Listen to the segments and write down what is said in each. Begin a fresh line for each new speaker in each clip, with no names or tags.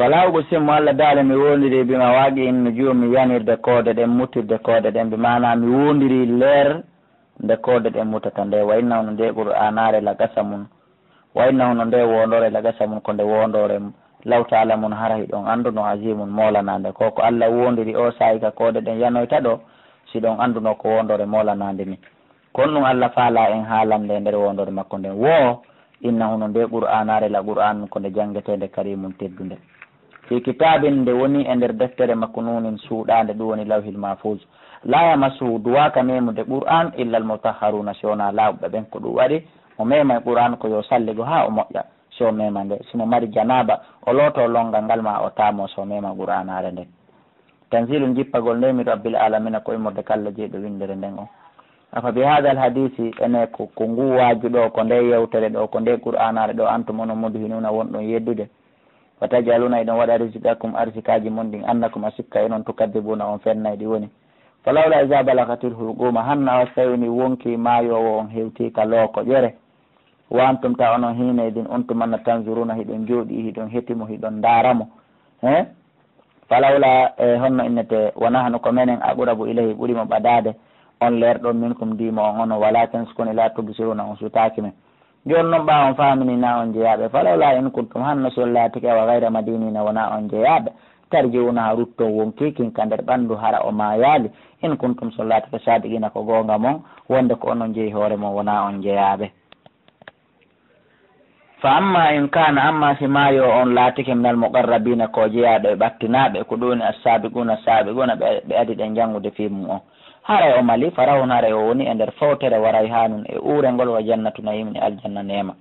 falawgo simmo Allah daala mi wondiri bima waagi in mi juumi yanirde koode ɗen mutirde koode ɗen bi mana mi wondiri leer nde koode ɗen mutata nde wayna hono nde qur'anare la gasa mum wayna hono nde wondore la gasa mum ko nde wondore law taala mum hara hiɗon anduno azimum molanande ko ko Allah wondiri o sayika koode ɗen yanoyta ɗo siɗon anduno ko wondore molanande ni kon ɗum Allah faala en haalande nder wondore makko nden wo inna hono nde qur'anare la qur'an ko nde jangetede karimum teddunde fi kitabin nde woni e nder deftere makko nunin suuɗande ɗum woni lawhil mahfuz la yamassuhu duwaka memude qur'an illa al mutahharuna sona lawɓe ɓen ko ɗum waɗi o mema qur'an ko yo salligo ha o moƴƴa so mema nde simo mari janaba o looto longal ngal ma o tamo so mema qur'anare nden tanzilum jippagol nde mi rabbil alamina ko immorde kalla jeeɗo windere nden o afa bi hada al hadisi ene ko ngu waaju ɗo ko nde yewtere ɗo ko nde qur'anare ɗo antum ono mudhinuna wonɗon yeddude wa tajaluna eɗon waɗa risqakum arsikaji mon ɗin annakum a sikka enon tukadibuna on fennayɗi woni falawla isa balagatil hulquma hanna o sawni wonki maayowo on hewtika looko ƴere wa antum ta onon hineydin on tumanna tanzuruna hiɗon jooɗi hiɗon hetimo hiɗon daaramo he falawla honno innete wona hano ko menen a ɓurabu ilahi ɓurimo ɓadade on leerɗon min kum dimo on ono walakin skoni la tubsiruna on sutaki men joni noon ɓa on famini na on jeeyaɓe falawla in kuntum hanno sol laatike wa gayra madinina wona on jeeyaɓe tarjiuna ha rutto wonkikin ka nder ɓanndu hara o ma yaali in kuntum sol laatike sadiqina ko gonga mon wonde ko onon jeeyi hoore mon wona on jeeyaɓe fa amma in kana amma si maayo on laatike minal muqarrabina ko jeeyaɗo e ɓattinaɓe ko ɗoni assabiquna ɓe adi ɗen janngude fimum o haray o mali farawon haray o woni e nder fawtere waray hanun e uurengol wa jannatu nayimni aljanna nema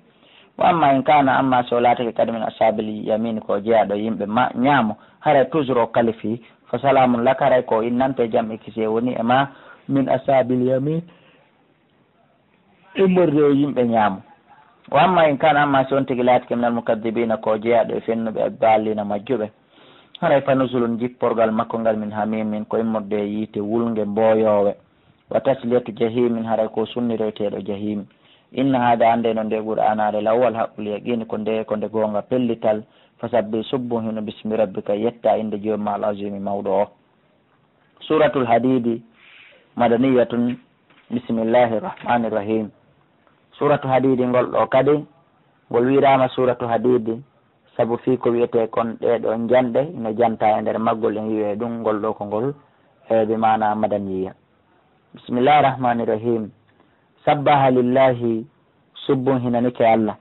wa amma in kana amma so laatake kadi min ashabil yamin ko jeeyaɗo yimɓe ñaamo haray toujours o kalifi fa salamun lak haray ko innante jam e kise woni e ma min ashabil yamin immorde o yimɓe ñaamo wa amma in kana amma so on tigi laatake minal mukaddibina ko jeeyaɗo e fennuɓe e ballina majjuɓe haray fa nusulun jipporgal makko ngal min hamimin ko immorde yiite wulnge mboyowe wa tasliyatu jahimin haray ko sunniroyteɗo jahim inna hada ande no nde qur'anare lawwal haqqul yaqini ko nde gonga pellital fasabbi subbu hino bismi rabbika yetta inde jomma al azimi mawɗo o suratul hadidi madaniyatun bismillahi rrahmani rrahim suratu hadidi ngol ɗo kadi ngol wirama suratu hadidi sabu fi ko wiyete kon ɗeɗo janɗe ina janta e nder maggol en wiwe ɗum ngol ɗo ko ngol heɓe mana madaniya bismillahi rahmani rahim sabbaha lillahi subbun hinanike Allah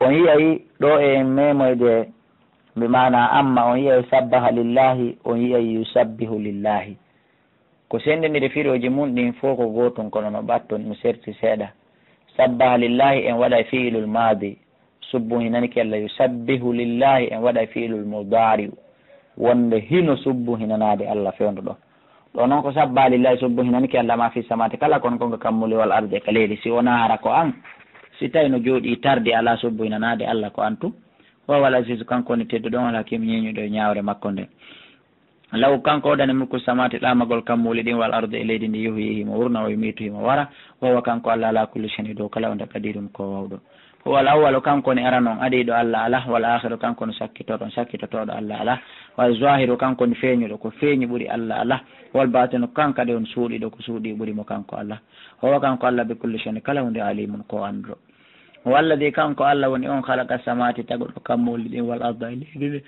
on yiyayi ɗo e memoyde mbi mana amma on yiyayi sabbaha lillahi on yiyayi yusabbihu lillahi ko sendinire firoji mum ɗin fof ko gotum kono no ɓatton mi serti seeɗa sabbaha lillahi en waɗa fi'ilul maadi subbu hinanike Allah yusabbihu lillahi en waɗa fi'ilul mudari wonde hino subbu hinanade Allah fewndo ɗo noon ko sabba lillahi subbu hinanike Allah ma fi samati kala kon konko kammuli wal arde ka leydi si wona hara ko an si tawi no jooɗi tardi ala subbu hinanade Allah ko antu wawal azizu kanko ni teddo ɗon ala kim ñeñuɗo e ñawre makko nde law kanko waɗani mulku samati ɗamagol kammuli ɗin wal arde e leydi ndi yohoyihimo wurna o mitu himo wara wawa kanko Allah ala kulli shay'in dow kala onde kadirum ko wawɗo wal awwalu kanko ni ara noon aɗiɗo Allah ala wal akhiru kanko ni sakkitotoɗo Allah ala wal zahiru kanko ni feeñuɗo ko feeñi ɓuuri Allah ala wal batinu kankade on suuɗiɗo ko suuɗi ɓuurimo kanko Allah wawa kanko Allah be kulli shay'in kala hunde alimun ko anduɗo walladi kanko Allah woni on halaka samati tagoɗo kammuli ɗin wal arda e leydi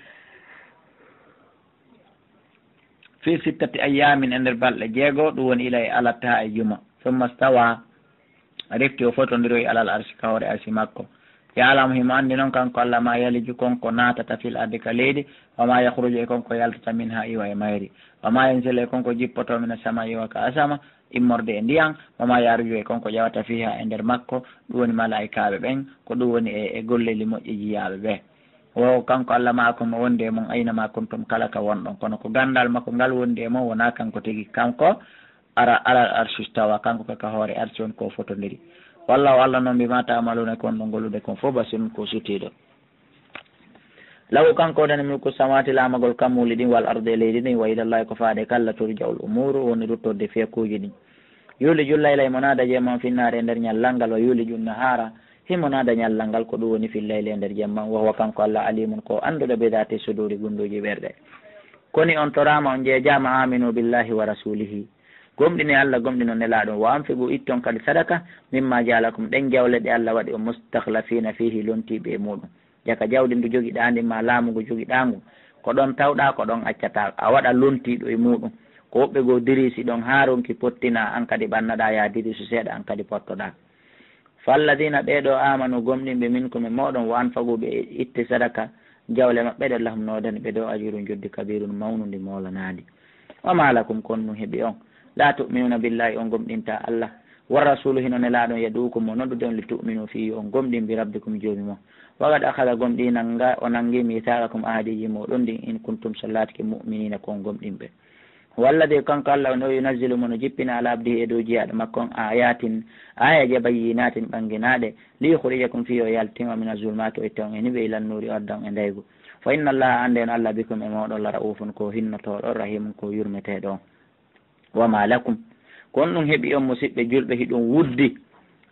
fi sittati ayamin e nder balɗe jeego ɗum woni ilay alatta e juma summa stawa refti o fotodiri alal arsi ka hoore arsi makko ya alamu himo andi noon kanko Allah ma yaliju konko natata fil ardi ka leydi wama yahruju e konko yaltata min ha iwa e mayri wama yanzilu e konko jippoto mina sama iwa ka asama immorde e ndiyan wama yaruju e konko ƴawata fiha e nder makko ɗum woni malaikaɓe ɓen ko ɗum woni e golleli moƴƴi jiyaɓe ɓe wo kanko Allah ma ko mo wonde mon aynama kuntum kala ka wonɗon kono ko gandal makko ngal wonde mon wona kanko tigi kanko ara alal arshi tawa kanko kaka hoore arsi woni ko fotodiri wallahu Allah noon mbima tamaluna kon ɗo gollude kon fof basirun ko sutiɗo law kanko ɗen mulku samawati lamagol kammuli ɗin wal arde leydi ɗin wa ilallahi ko faade kalla turja'ul umuru woni ruttorde fekuji ɗin yuli jullayla e monada jeemon finnare e nder ñallal ngal wa yuli junna haara himo naada ñallal ngal ko ɗum woni fillayli e nder jamma wowa kanko Allah alimun ko anduɗo ɓe date suduri gunduji ɓerɗe koni on torama on jeejama aminu billahi wa rasulihi gomɗini Allah gomɗino nelaɗum wa anfiqu itton kadi sadaka mimma jalakum ɗen jawle ɗe Allah waɗi o mustakhlafina fihi lontiɓe e muɗum jaka jawdi ndu joguiɗa ndi ma laamugo joguiɗangu ko ɗon tawɗa ko ɗon accata a waɗa lontiɗo e muɗum ko woɓɓe goo dirisi ɗon ha ronki pottina an kadi ɓannaɗa ya dirisu seeɗa an kadi pottoɗa falladina ɓeɗo amanu gomɗinɓe minkum e moɗon wa anfagu ɓe itti sadaka jawle maɓɓe ɗe lahum nodani ɓe dow ajurun joddi kabirun mawnundi molanadi wa malakum kon ɗum heeɓi on la tuminuna billahi on gomɗinta Allah wa rasulu hino nelaɗon yadukum mo noddude on li tuminu fi on gomɗin bi rabbikum joomi mo wagad akada gomɗi nanga o nangi mithaqakum ahadiji moɗon ndi in kuntum sallatiki muminina kon gomɗinɓe wallade kanko Allah o no yunazzilu mono jippina ala abdihi e dow jiyaɗo makko on ayatin ayaje bayyinatin ɓanginaɗe li yukhrijakum fi o yaltima min azulmati o itta on eni ɓe ilan nuri odda on e ndaygu fa inna allaha ande on Allah bikum e moɗon la raufun ko hinnotoɗon rahimun ko yurmeteɗo wama lakum kon ɗum heeɓi on musidɓe julɓe hiɗum wuddi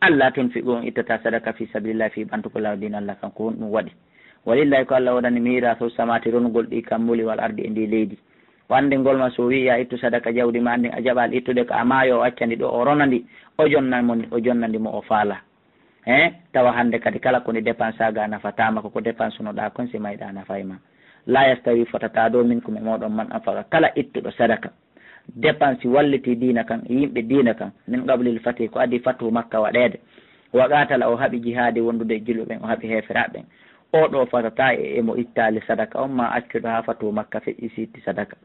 Allah tunfiqu on ittata sadaka fi sabilillah fi ɓantuko lawdin Allah kanko on ɗum waɗi walillahi ko Allah waɗani mirasu samati ronugol ɗi kammuli wal ardi e ndi leydi wande ngolma so wi ya ittu sadaka jawdi ma ndi a jaɓal ittude ko a maayo o accandi ɗo o ronandi o jonnandimo o faala tawa hande kadi kala koni dépense aga nafatama koko dépense noɗa kon si mayɗa nafayma la yastawi fotata ɗo min ko e moɗon man anfaqa kala ittuɗo sadaka dépense walliti dina kan yimɓe dina kan min qablil fati ko adi fatu makka waɗede waɗatala o haaɓi jihadi wondude julɓe ɓen o haaɓi heferaɓen oɗo fotata emo ittali sadaka on ma accuɗo ha fatu makka feƴƴi sitti sadaka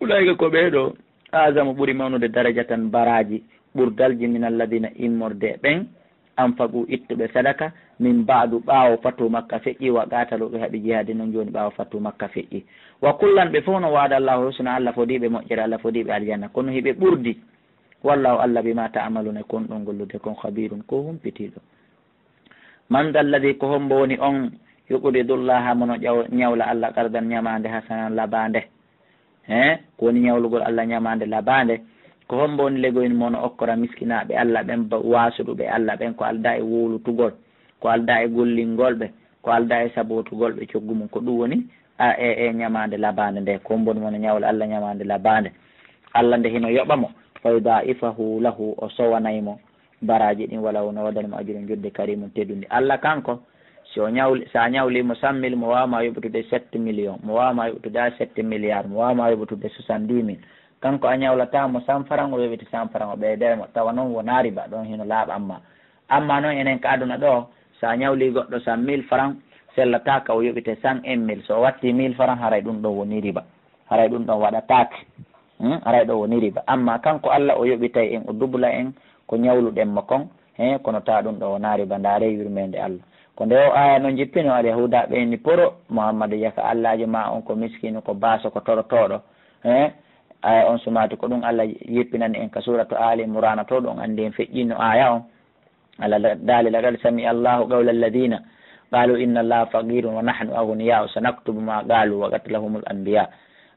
ulayga ko ɓeeɗo asamu ɓuuri mawnude daraja tan baraji ɓurdalji min alladina immorde ɓen anfagu ittuɓe sadaka min baadu ɓaawo fatu makka feƴƴi wa gataloɓe haaɓi jihadi noon joni ɓaawo fatu makka feƴƴi wa kullanɓe fof no waada allahu husna Allah fodiɓe moƴƴere Allah fodiɓe aljanna kono hiɓe ɓurdi wallahu Allah bima ta'maluna kon ɗon gollude kon khabirun ko humpitiɗo man dalladi ko hombo woni on yuqridullaha mono ñawla Allah qardan ñamande hasanan labande ko woni ñawlugol Allah ñamande labande ko hombo woni legoyn mono okkora miskinaɓe Allah ɓen wasuɗuɓe Allah ɓen ko alda e wowlutugol ko alda e gollingolɓe ko alda e sabotugolɓe coggu mum ko ɗum woni e ñamande labande nde ko homboni mono ñawla Allah ñamande labande Allah nde hino yoɓamo fayudaifahu lahu o sowanaymo baraji ɗin wala wono wadanimo ajurun jodde karimum teddude Allah kanko so ñawli sa ñawlimo 100 000 mo wawma yoɓutude 7 millions mo wawma yoɓutude 7 milliards mo wawma yoɓutude 70 000 kanko a ñawlatamo 100 francs o yoɓiti 100 francs o ɓeydemo tawa noon wona riba ɗon hino laaɓa amma noon enen ka aduna ɗo sa ñawli goɗɗo 100 000 francs sellataka o yoɓite 101 000 so watti 1000 francs haray ɗum ɗo woni riba haray ɗum ɗon waɗatake haray ɗo woni riba amma kanko Allah o yoɓitay en o dubla en ko ñawluɗenmo kon kono ta ɗum ɗo wona riba ndaare yurmede Allah ko nde o aya noon jippino aɗa yahuda ɓeyni poro Mouhammadou yaka Allahji ma on ko miskino ko baso ko torotoɗo aya on sumati ko ɗum Allah yippinani en ka suratu Ali Imran to ɗon andi en feƴƴino aya on Allah daali laqad sami Allahu qawla alladina qalu inna Allaha faqirun wa nahnu aghniya'u sanaktubu ma qalu wa qatlahumul anbiya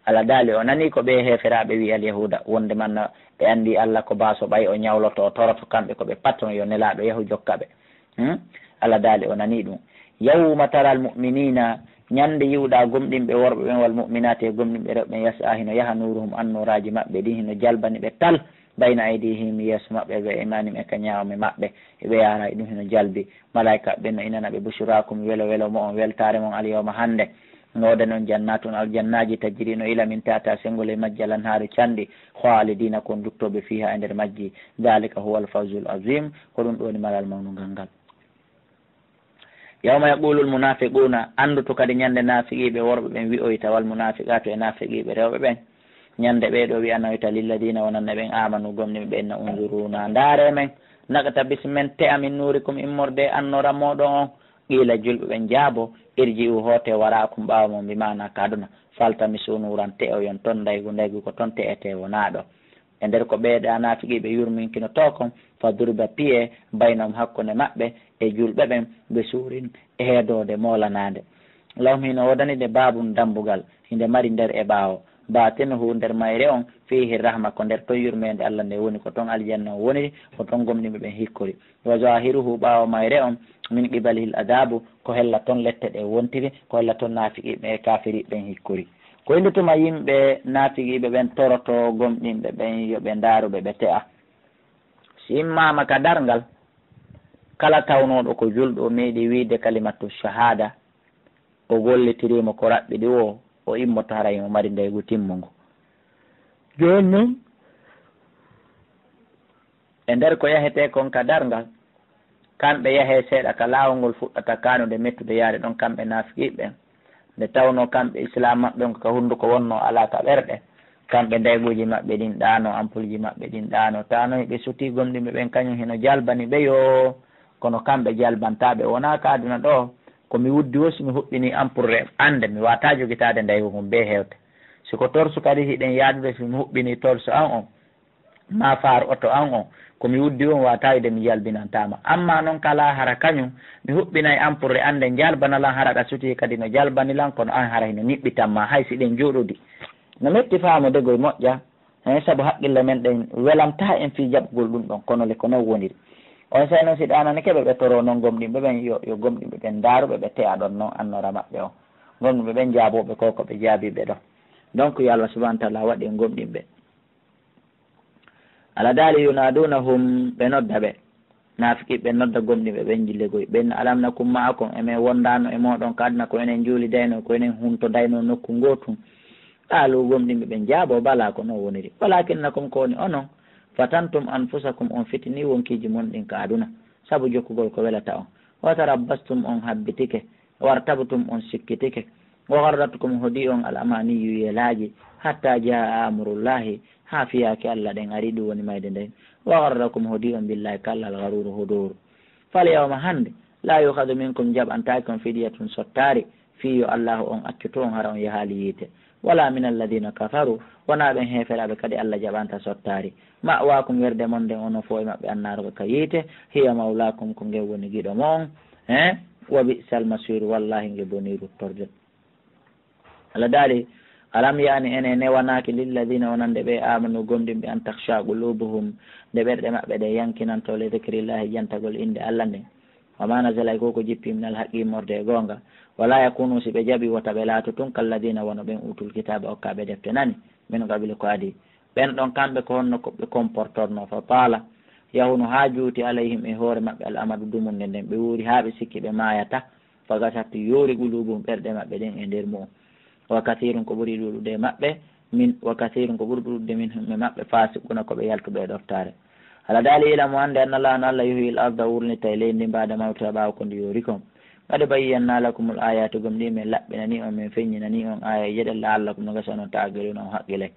Allah daali o nani ko ɓe heferaɓe wi al yahuda wonde man ɓe andi Allah ko baso ɓay o ñawloto toroto kamɓe koɓe patron yo nelaɗo yahu jokkaɓe Allah daali o nani ɗum yawma tara al mu'minina ñande yiwɗa gomɗinɓe worɓe ɓen wal mu'minati e gomɗinɓe rewɓe yasa hino yaha nuruhum annuraji maɓɓe ɗi hino jalbani ɓe tal bayna aydihim yeeso maɓɓe ɓe imanim e ka ñawme maɓɓe eɓe yara ɗum hino jalbi malaika ɓe no inana ɓe bushurakum welo welo mo on weltare mon alyawma hande noode noon jannatun aljannaji tajiri no ila min tata sengole majjalan haaru canɗi khalidina kon duttoɓe fiha e nder majji dalika huwa al fawzul azim ko ɗum ɗoni malal mawnugal ngal yawma yaqulu l munafiquna anduto kadi ñande nafiqiɓe worɓe ɓen wi'oyta wal munafiqatu e nafiqiɓe rewɓe ɓen ñande ɓeɗo wiyanoyta lilladina wonanne ɓen amanu gomnimi ɓenna unzuruna ndaare men nagata bismen te amin nurikum immorde annora moɗon on qila julɓe ɓen jaabo irji u hoote warakum ɓawa mo mbimana kaduna faltami sunuran te o yon toon ndaygu ko toon te ete wonaɗo e nder ko ɓeeɗa nafiqiɓe yurminkino to kon fa durba piye baynom hakkude maɓɓe e julɓe ɓen ɓe suurin heedode molanade lawm hino wodanide babum dambugal hinde mari nder e ɓaawo batinuhu nder mayre on fihi rahma ko nder ton yurmede Allah nde woni ko ton aljanna o woni ko ton gomɗinɓe ɓen hikkori wa zahiruhu ɓawo mayre on min qibalihil adabu ko hella ton lette ɗe wontiri ko hella ton nafiqiɓe e kafiriɓe ɓen hikkori ko indutuma yimɓe nafiqiɓe ɓen toroto gomɗinɓe ɓen yoɓe daruɓe ɓe te'a si immama ka dargal kala tawnoɗo ko julɗo meeɗi wiide kalimatu shahada o gollitirimo ko raɓɓiɗi o immoto harayimo mari ndeygu timmugo joni noon e nder ko yahete kon ka dargal kamɓe yahe seeɗa ka laawol ngol fuɗɗata kanude mettude yaade ɗon kamɓe nafiqiɓe nde tawno kamɓe islam maɓɓe ko ka hunduko wonno ala ka ɓerɗe kamɓe ndeyguji maɓɓe ɗin ɗano ampulji maɓɓe ɗin ɗano tano ɓe suti gomɗinɓe ɓen kañum heno jalbani ɓe yo kono kamɓe jalbantaɓe wona ka aduna ɗo komi wuddi o somi huɓɓini ampurre ande mi wata jogitade ndeygu mum be hewte siko torsu kadi hiɗen yaadude somi huɓɓini torsu an on ma faar oto an on komi wuddi on wata wide mi jalbinantama amma noon kala hara kañum mi huɓɓinay ampurre ande jalbanalan hara ɗa suti kadi no jalbanilan kono an hara hino niɓɓitanma hay siɗen juuɗudi no metti faamude goye moƴƴa hen saabu haqqille men ɗen welamta en fi jaɓgol ɗum ɗon kono le ko non woniri on say noon siɗa anani keɓe ɓe toro noon gomɗinɓe ɓen yo gomɗinɓe ɓen daaruɓe ɓe te'a ɗon noon annora maɓɓe o gomɗinɓe ɓen jaaboɓe ko ɓe jaabiɓe ɗon donc yo Allah subahana taala waɗi gomɗinɓe ala daali yunadunahum ɓe nodda ɓe nafiqiɓe nodda gomɗinɓe ɓen jillegoy ɓen alamnakum ma'akum emen wondano e moɗon ko adna ko enen juuli dayno ko enen hunto dayno nokku gotum qaalu gomɗinɓe ɓen jaabo bala ko noon woniri walakinnakum ko woni onon fatantum anfusakum on fitini wonkiji mon ɗin ka aduna saabu jokkugol ko welata on watarabbastum on habbitike wartabtum on sikkitike wa garratkum hoodi on alamaniyu yelaji hatta jaa amurullahi ha fiyaki Allah ɗen ari ɗum woni mayde nden wa garrakum hoodi on billahi kallal garuru hodoru fal yawma hande la yuhadu minkum jaɓantaki on fiɗiyatun sottari fiyo allahu on accuto on hara on yahaali yiite wala min alladina kafaru wona ɓen heferaɓe kadi Allah jaɓanta sottari ma'wakum werde mon nden ono fo e maɓɓe annaruɓe ka yiite hiya mawlakum ko nge woni giɗo moon wa bi'sal masir wallahi nge boni ruttorde Allah daali alam yani ene newanaki lilladina wonande ɓe amanu gomɗinɓe an takhsha qulubuhum nde ɓerɗe maɓɓe ɗe yankinanto le dhikrillahi jantagol inde Allah nde wama nazala koko jippi min alhaqi morde e gonga wala yakunu si ɓe jaaɓi wota ɓe laato tun kalladina wono ɓen utul kitabe okkaɓe defte nani min qabili ko adi ɓen ɗon kamɓe ko honno koɓe comportorno fa taala yahunu ha juuti alayhim e hoore maɓɓe al amadu dumunde nden ɓe wuuri ha ɓe sikki ɓe mayata fagasattu yoori qulubum ɓerɗe maɓɓe ɗen e nder mum wa kathirun ko ɓuuri ɗuɗude maɓɓe min wa kathirun ko ɓuuri ɗuɗude min himɓe maɓɓe fasikuna koɓe yaltuɓe e ɗoftare ala daali ilamu ande annallah no Allah yuhi l arda wurnita e leydi mbada mawta ɓawa ko ndi yoori kon kadi bayyanna lakumul ayatu gom ndi min laɓɓinani on min feññinani on aya jeɗel laallakum no gasa noon tagiruna on haqqile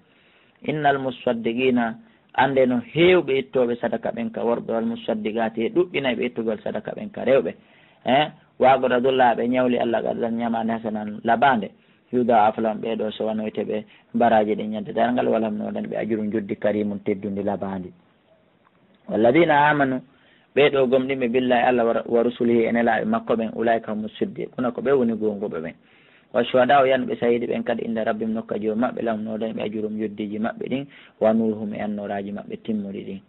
innal musaddiqina ande no hewɓe ittoɓe sadaka ɓen ka worɓe wal musaddiqati e ɗuɗɗinaɓe ittugol sadaka ɓen ka rewɓe wagoɗa dullaɓe ñawli Allah gaɗan ñamande hasanan labande yuda aflam ɓeɗo so wanoyte ɓe baraji ɗi ñande dargal walam noɗan ɓe ajurum juddi karimum teddundi labandi walladina amanu ɓeɗo gomɗinɓe billahi Allah wa rusulihi e nelaɓe makko ɓen ulayka humu siddiquna ko ɓe woni gongoɓe ɓen wa shuhada o yanɓe sayidi ɓen kadi inde rabbim nokka joom maɓɓe lamnoɗen ɓe ajurum juddiji maɓɓe ɗin wa nuruhum e annoraji maɓɓe timmuɗi ɗin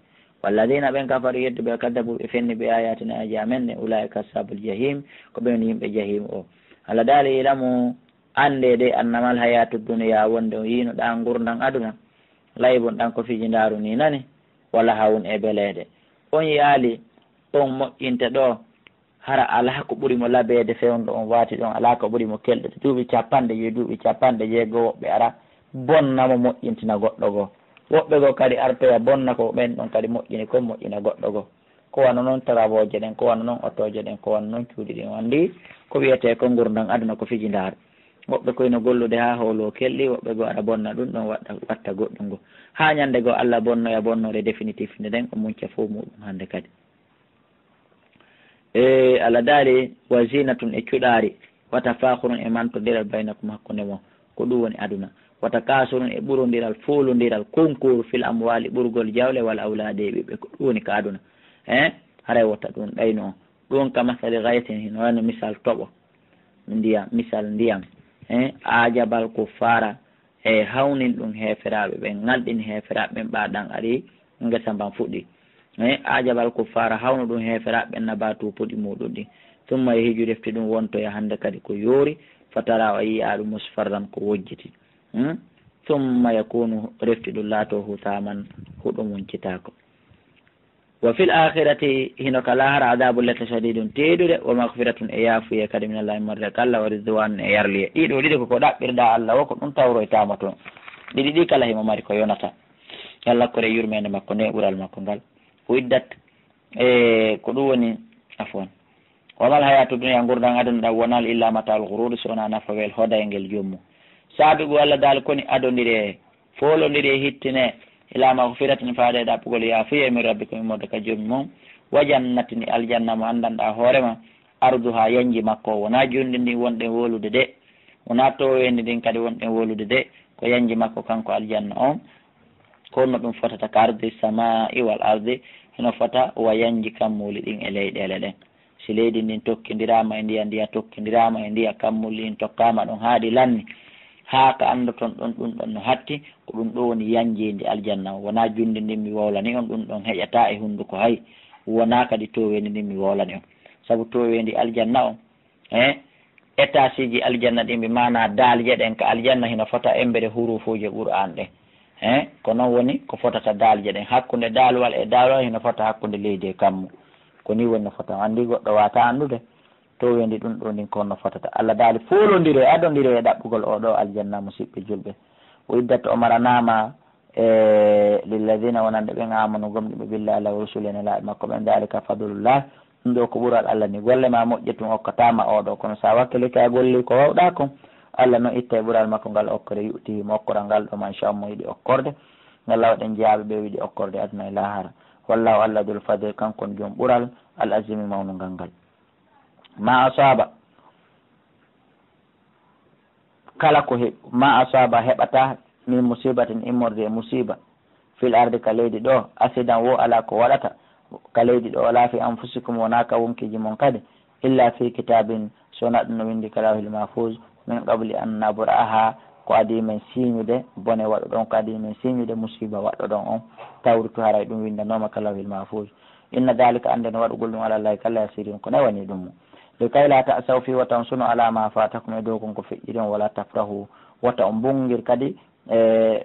walladina ɓen kafaru yedduɓe kaddabu ɓe fenni ɓe ayatina aji amen ne ulayka ashabul jahim ko ɓen yimɓe jahim o Allah daali ilamu ande de annamal hayatu duniya wonde o yinoɗa gurdan aduna laybon ɗan ko fiji ndaru ni nani walla hawun e beleede on yaali on moƴƴinte ɗo hara ala ko ɓuuri mo labede fewndo on waati ɗon ala ko ɓuuri mo kelɗe duuɓi capanɗe joyi duuɓi capanɗe jeegoo woɓɓe ara bonnamo moƴƴintina goɗɗo goo woɓɓe goo kadi artoya bonna ko ɓen ɗon kadi moƴƴini kon moƴƴina goɗɗo goo ko wano noon travaux ɗen ko wano noon otoje ɗen ko wano noon cuuɗi ɗin wandi ko wiyete ko gurdan aduna ko fiji ndaaru woɓɓe koyno gollude ha howlo kelɗi woɓɓe goo aɗa bonna ɗum ɗon watta goɗɗum ngo ha ñande goo Allah bonnoya bonnore définitif nde ɗen o muñca fo muɗum hande kadi Allah daali wa zinatun e cuɗari wata fakhurun e mantodiral baynakum hakkude mon ko ɗum woni aduna wata kasurun e ɓurodiral fuulodiral concours fil amwali ɓurgol jawle walla awlade e ɓiɓɓe ko ɗum woni ka aduna haray wotta ɗum ɗayno on ɗum ka masali gaytin hino wayno misal toɓo ndiyam misal ndiyam ajabal ko fara e hawnin ɗum heeferaɓe ɓen ngalɗin heeferaɓe ɓen ɓaɗan ari ngesa mban fuɗɗi ajabal ko fara hawnu ɗum heeferaɓe ɓen nabatu puɗi muɗum ɗi tumma e hiju defti ɗum wontoya hande kadi ko yoori fatara o yiya ɗum musfarran ko wojjiti tumma yakunu refti ɗum laato hutaman huɗum woncitako wa fil akhirati hino ka lahara adabu letta sadidum teeɗude wa maghfiratun e yaafuye kadi min allahi marde kalla wa ridwanun e yarliye ɗiɗo ɗiɗi koko ɗaɓɓirɗa allah o ko ɗum tawroytama toon ɗiɗi ɗi kala himo mari ko yonata allah kore yurmede makko nde ɓural makko ngal o iddat e ko ɗum woni afon wamal hayatu dunia gurdan aduna ɗam wonal illa matal ghurur so wona nafawel hoday ngel jommu saabigu allah dal koni adodiri folodiri e hittine ila maghfiratin faade ɗaɓɓugol yaafuye min rabbi ko mimmode ka joomi mum wa jannatini aljanna mo andanɗa hoorema ardu ha yanji makko wona jundi ndin wonɗen wolude de wona towendi ndin kadi wonɗen wolude de ko yanji makko kanko aljanna on kono ɗum fotata ka ardi samai wal ardi heno fota wa yanji kammuli ɗin e leyɗele ɗen si leydi ndin tokkidirama e ndiya tokkidirama e ndiya kammuli ɗin tokkama ɗon haaɗi lanni haa ka anndoton ɗon ɗum ɗon no hatti ko ɗum ɗo woni yanjindi aljanna wona jundi ndin mi wowlani on ɗum ɗon heƴata e hunnduko hay wona kadi towendi ndin mi wowlani on saabu towendi aljanna on étage ji aljanna ɗin mi mana daalje ɗen ka aljanna hino fota embere hurufuje qur'an ɗen ko noon woni ko fotata daalje ɗen hakkude daalwal e daalwal hino fota hakkude leydi e kammu ko ni woni no fota andi goɗɗo wata andude to wendi ɗum ɗo ndin konno fotata allah daali folodiri adodiri e ɗaɓɓugol oɗo aljanna musidɓe julɓe o iddat o maranama lilladina wonande ɓen amanu gomɗiɓe billah allah wa rusulene laaɓe makko ɓen dalika fadlullah ɗum ɗo ko ɓuural allah ni golle ma moƴƴe tun okkatama oɗo kono sa wakkili ka golli ko wawɗa kon allah no itta e ɓuural makko ngal okkore yu'tihimo okkoral ngal ɗo machallah yiɗi okkorde ngal lawɗen jeeyaɓe ɓe wiɗi okkorde aduna e lahara wallahu allah dul fadel kankon joom ɓuural al azimi mawnugal ngal ma asaba kala ko ma asaba heɓata min musibatin immorde e musiba fil ardi ka leydi ɗo accident wo ala ko waɗata ka leydi ɗo wala fi anfusikum wona ka wonkiji mon kadi illa fi kitabin sona ɗum no windi ka lawhil mahfuz min qabli an nabraha ko adi men siñude bone waɗo ɗon ko adi men siñude musiba waɗɗo ɗon on tawritu haray ɗum windanoma ka lawhil mahfuz inna dalika ande no waɗugol ɗum alallahi kala yasirin ko newani ɗum de kay la ta'saw fi watan sunu ala ma fatakum e dow konko feƴƴiɗon wala tafrahu wata on bungir kadi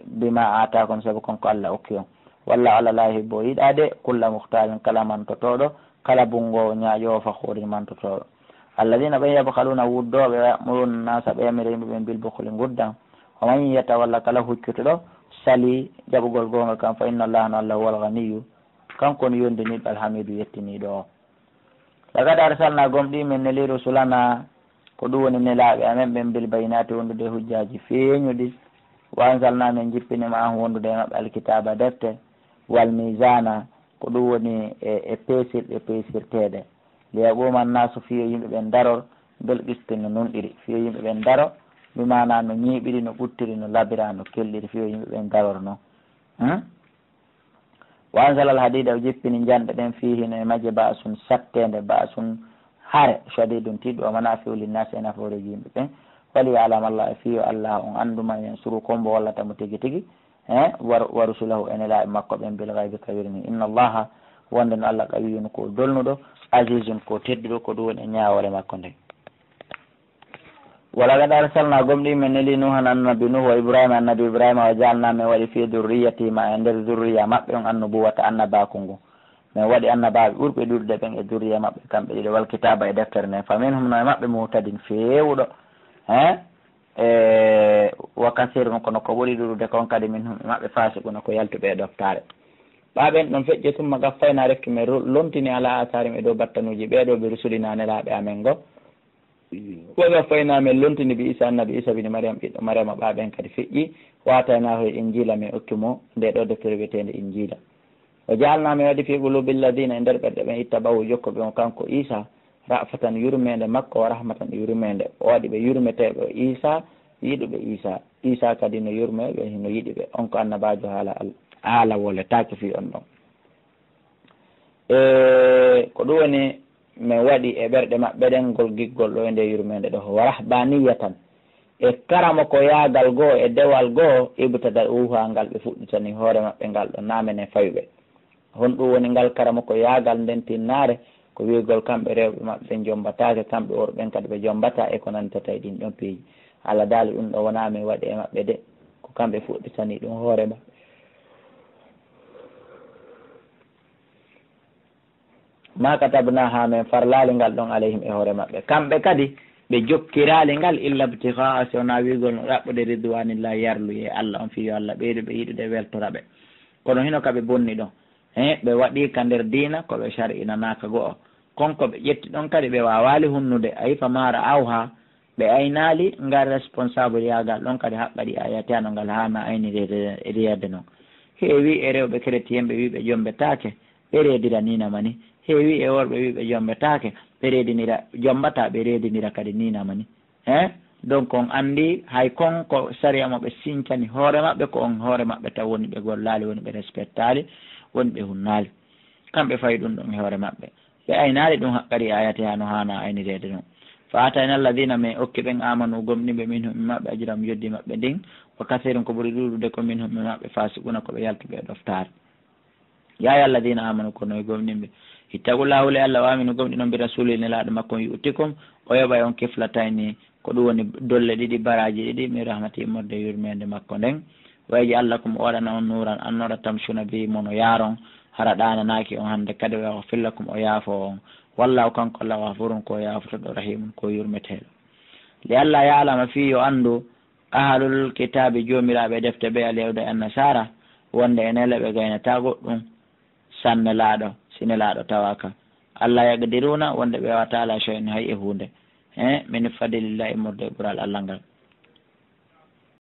bima atakum sabu konko allah okki on walla ala la hibbo yiɗade kulla muhtarin kala mantotoɗo kala bungowo ñaaƴowo fakhurin mantotoɗo alladina ɓen yabhaluna wuddoɓe yamuruna nasa ɓe yamira yimɓeɓen bil bukhli guddan o man yatawalla kala huccuteɗo sali jaɓugol gonga kam fa inna allaha no allah huwal ganiyu kanko no yondiniɗo alhamidu yettiniɗo o lagad arsalna gomɗi min neli rusulana ko ɗum woni nelaɓe amen ɓen bil bayinati wondude hujjaji feeñuɗi wa ansalna min jippinima an wondude e maɓɓe alkitaba defte wal misana ko ɗum woni e peesirɗe peesirteɗe liyaɓuman nasu fiyo yimɓeɓen daror bel qisti no nunɗiri fiyo yimɓeɓen daro mimana no ñiiɓiri no ɓuttiri no labira no kelɗiri fiyo yimɓeɓen daror noon wa ansal al hadida o jippini janɗe ɗen fihino e majje basun sattede basun hare shadidum tiɗɗo o mana fewli nasi e naforeji yimɓe ɓen wali alama allah e fiyo allah on anduma en suru kombo wallatamo tigui tigui wa rusulahu ene laaɓe makko ɓen bil gaybi kawirni inna allaha wonde no allah qawiyun ko dolnuɗo azizun ko tedduɗo ko ɗum woni e ñawore makko nde walagad arsalna gomɗi men neli nuhan annabi nuh wa ibrahima annabi ibrahima wa jalna min waɗi fi durriyatima e nder durriya maɓɓe on annubuwata annabaku ngu min waɗi annabaɓe ɓurɓe ɗuɗde ɓen e durriya maɓɓe kamɓe ɗiɗo wal kitaba e deftere nden fa minhum no e maɓɓe muhtadin fewuɗo wa kasirun kono ko ɓuri ɗuɗude kon kadi minhum e maɓɓe fasiquna ko yaltuɓe e ɗoftare ɓaɓen ɗon feƴƴe tumma gaffayna refki min lontini ala asarim e dow battanuji ɓeɗo ɓe rusulina nelaɓe amen go wa gaffayna min lontini bi isa annabi isa bini mariam ɓiɗɗo mariama ɓaɓen kadi feƴƴi watayna hoye injila min okkimo nde ɗo deftere wiyetede injila o jaalna min waɗi fi qulubi lladina e nder ɓerɗe ɓen itta ɓawu jokko ɓe on kanko isa rafatan yurmede makko wa rahmatan yurmede o waɗi ɓe yurmeteɓe isa yiɗuɓe isa kadi no yurmeɓe no yiɗiɓe on ko annabajo haala wole taki fi on ɗon ko ɗum woni min waɗi e ɓerɗe maɓɓe ɗen ngol giggol ɗo e nde yurmede ɗo wa rahbaniyatan e karama ko yaagal goo e dewal goo ibtada uha ngal ɓe fuɗɗitani hoore maɓɓe ngal ɗo naamen e fayuɓe hon ɗum woni ngal karama ko yaagal nden tinnaare ko wiigol kamɓe rewɓe maɓɓe jombatake kamɓe worɓen kadi ɓe jombata e ko nantata e ɗin ɗon piiji Allah daali ɗum ɗo wona min waɗi e maɓɓe de ko kamɓe fuɗɗitani ɗum hoore maɓɓe ma katabna ha men farlaali ngal ɗon alayhim e hoore maɓɓe kamɓe kadi ɓe jokkiraali ngal illa btihaa so wona wiigol no ɗaɓɓude ridwanillahi yarluye Allah on fiyo Allah ɓeydu ɓe yiɗude weltora ɓe kono hino kaɓe bonni ɗon ɓe waɗi ka nder diina koɓe shar'inanaka go'o konko ɓe ƴetti ɗon kadi ɓe wawali hunnude a yifa mara aw ha ɓe aynali ngal responsable yagal ɗon kadi haqqaɗi ayatano ngal hama aynirede riyade noon heewi e rewɓe chrétien ɓe wi ɓe jombetake ɓe reedira ninama ni heewi e worɓe wi ɓe jombetake ɓe reedinira jombata ɓe reedinira kadi ninama ni donc on andi hay konko saria mo ɓe sincani hoore maɓɓe ko on hoore maɓɓe taw woni ɓe gollali woni ɓe respectali woni ɓe hunnali kamɓe fayi ɗum ɗon e hoore maɓɓe ɓe aynali ɗum haqqari ayate ha no hana aynirede noon fa atayna alladina min okki ɓen amanu gomniɓe min humi maɓɓe ajiram yoddi maɓɓe ndin wa kasirum ko ɓuuri ɗuɗude ko min humi maɓɓe fasikuna koɓe yaltuɓe e ɗoftare ya alladina amanu kono e gomniɓe ittaqullahu li Allah wamino gomɗi noon mbi rasuli nelaɗo makko yu'tikum o yoɓa on kiflatayni ko ɗum woni dolle ɗiɗi baraji ɗiɗi mi rahmati immorde yurmede makko nden wayji Allah komo waɗana on nuran annora tamsuna bi mono yaron hara ɗananaki on hande kadi wa fillakum o yaafo on wallahu kanko Allah wafurun ko yaafotoɗo rahimun ko yurmeteɗo li Allah yaalama fi yo andu ahlul kitabi jomiraɓe defte ɓe alyawda e annasara wonde e nele ɓe gaynata goɗɗum sanne laaɗo sine laaɗo tawaka Allah yagdiruna wonde ɓe wata ala shay'in hay e hunde min fadilillah e morde ɓural Allah ngal